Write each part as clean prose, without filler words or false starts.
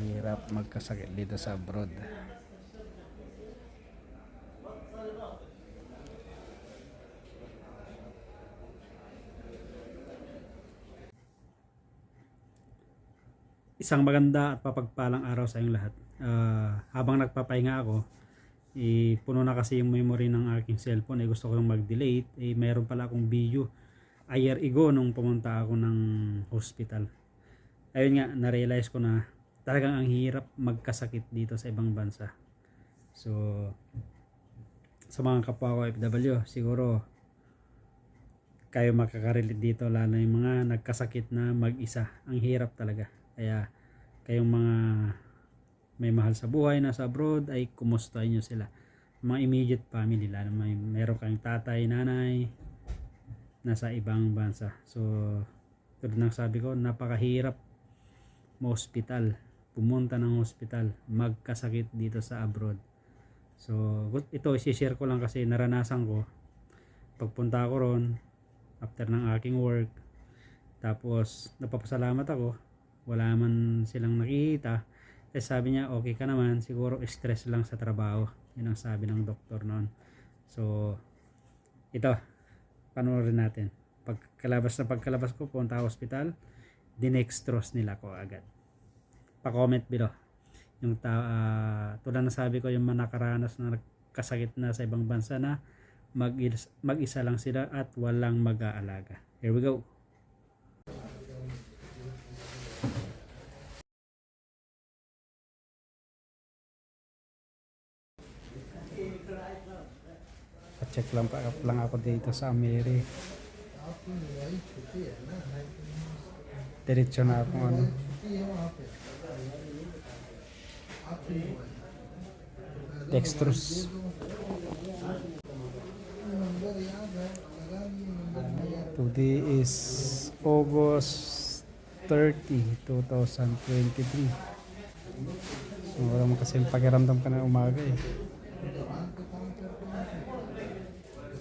Hirap magkasakit dito sa abroad. Isang maganda at papagpalang araw sa inyong lahat. Habang nagpapahinga ako, puno na kasi yung memory ng aking cellphone. Gusto ko yung mag-delete. Mayroon pala akong video a year ago nung pumunta ako ng hospital. Ayun nga, na-realize ko na talagang ang hirap magkasakit dito sa ibang bansa. So, sa mga kapwa ko FW, siguro kayo makaka-relate dito, lalo yung mga nagkasakit na mag-isa. Ang hirap talaga. Kaya kayong mga may mahal sa buhay na sa abroad, ay kumustahin nyo sila. Mga immediate family, lalo meron kayong tatay, nanay nasa ibang bansa. So tulad ng sabi ko, napakahirap ma-hospital, pumunta ng hospital, magkasakit dito sa abroad. So ito i-share ko lang kasi naranasan ko pagpunta ko ron after ng aking work. Tapos napapasalamat ako, wala man silang nakikita. Sabi niya okay ka naman, siguro stress lang sa trabaho. Yun ang sabi ng doktor noon. So ito, panoorin natin. Pagkalabas ko punta sa hospital, dinextrose nila ko agad. Pa-comment below yung tulad na sabi ko, yung nakaranas na nagkasakit na sa ibang bansa na mag-isa lang sila at walang mag-aalaga. Here we go. Pa-check lang ako dito sa Ameri. Diretso na ako dextrose. Today is August 30, 2023. So wala mo kasi pakiramdam ka na umaga eh.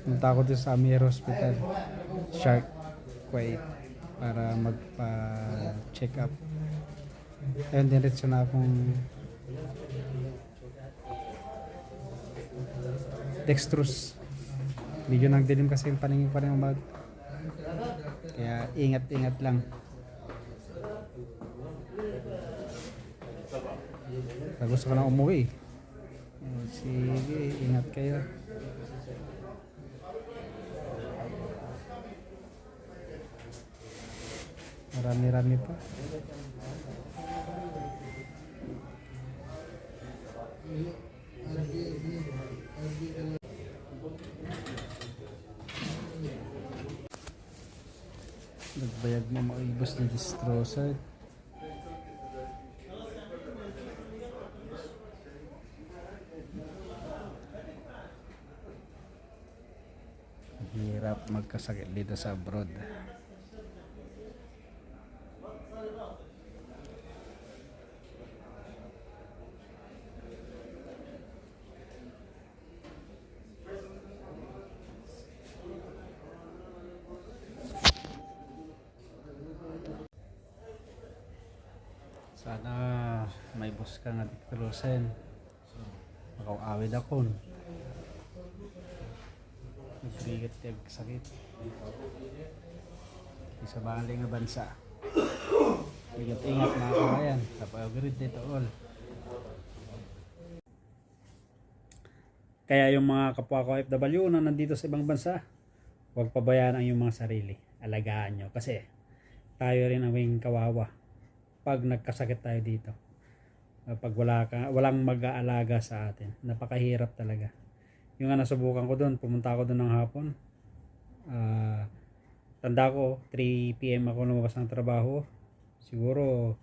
Punta ako dito sa Ameri Hospital, Shark Quay, para magpa-check up. Ayun, diretso na akong dextrose. Medyo nagdilim kasi yung paningin pa rin umaga. Kaya ingat-ingat lang. Gusto ko na umuwi. Sige, ingat kayo. Marami-rami pa. Nagbayag mo maibos na distrosa. Hirap magkasakit dito sa abroad. Sana may boss ka nga diktarosen. Makaawid ako. Nagbigat yung sakit. Isa bali nga bansa. Ingat-ingat mga kabayan. Napag-agreed dito all. Kaya yung mga kapwa ko FW na nandito sa ibang bansa, huwag pabayaan ang yung mga sarili. Alagaan nyo. Kasi tayo rin ang may kawawa pag nagkasakit tayo dito. Pag walang mag-aalaga sa atin. Napakahirap talaga. Yung nga nasubukan ko doon, pumunta ako doon ng hapon. Tanda ko 3 PM ako lumabas ng trabaho. Siguro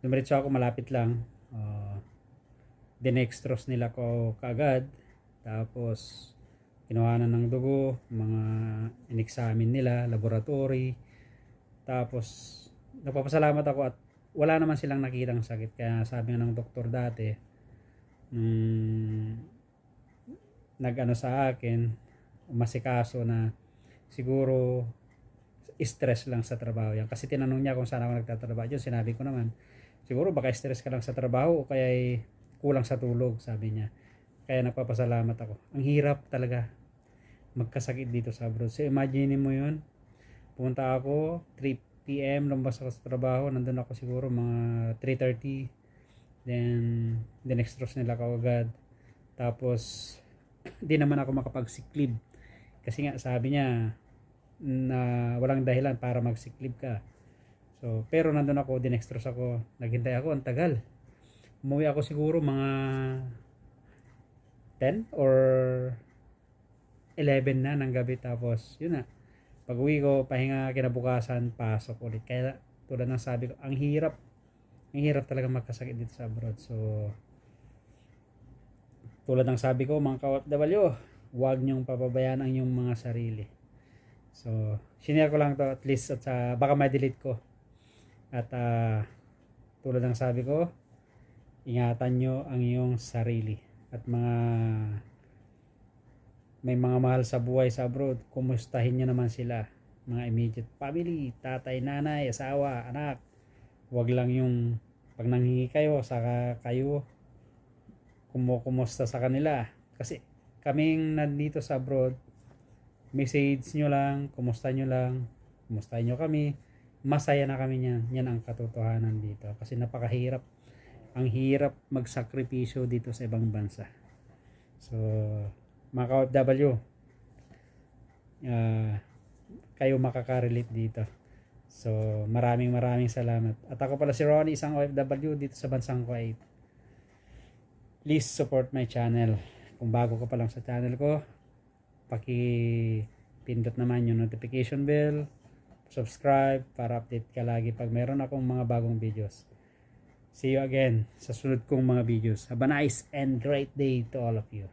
dumiretso ako, malapit lang. Dinextrose nila ko kaagad. Tapos kinuhanan ng dugo, mga in-examine nila, laboratory. Tapos nagpapasalamat ako at wala naman silang nakitang sakit. Kaya sabi ng doktor dati, nag-ano sa akin, masikaso na siguro stress lang sa trabaho yan. Kasi tinanong niya kung saan ako nagtatrabaho. Yun, sinabi ko naman Siguro baka stress ka lang sa trabaho o kaya kulang sa tulog, sabi niya. Kaya nagpapasalamat ako. Ang hirap talaga magkasakit dito sa abroad. So imagine mo yun, pumunta ako 3 p.m. lumabas ako sa trabaho, nandun ako siguro mga 3:30, then dinextrose nila ako agad. Tapos di naman ako makapag-sick leave kasi nga sabi niya na walang dahilan para mag-sick leave ka. So pero nandun ako, dinextrose ako, naghintay ako, ang tagal. Umuwi ako siguro mga 10 or 11 na ng gabi. Tapos yun na, pag uwi ko, pahinga, kinabukasan, pasok ulit. Kaya tulad ng sabi ko, ang hirap talaga magkasakit dito sa abroad. So tulad ng sabi ko, mga ka-OFW, huwag niyong papabayaan ang inyong mga sarili. So sinare ko lang to at least, at baka ma-delete ko. At tulad ng sabi ko, ingatan nyo ang iyong sarili. At may mga mahal sa buhay sa abroad, kumustahin nyo naman sila. Mga immediate family, tatay, nanay, asawa, anak. Huwag lang yung pag nanghingi kayo, saka kayo kumusta sa kanila. Kasi kaming nandito sa abroad, message nyo lang, kumustahin nyo kami, masaya na kami niyan. Yan ang katotohanan dito. Kasi napakahirap. Ang hirap magsakripisyo dito sa ibang bansa. So mga ka-OFW, kayo makaka-relate dito. So maraming salamat. At ako pala si Ronnie, isang OFW dito sa bansang Kuwait. Please support my channel. Kung bago ka pa lang sa channel ko, pindot naman yung notification bell, subscribe para update ka lagi pag meron akong mga bagong videos. See you again sa sunod kong mga videos. Have a nice and great day to all of you.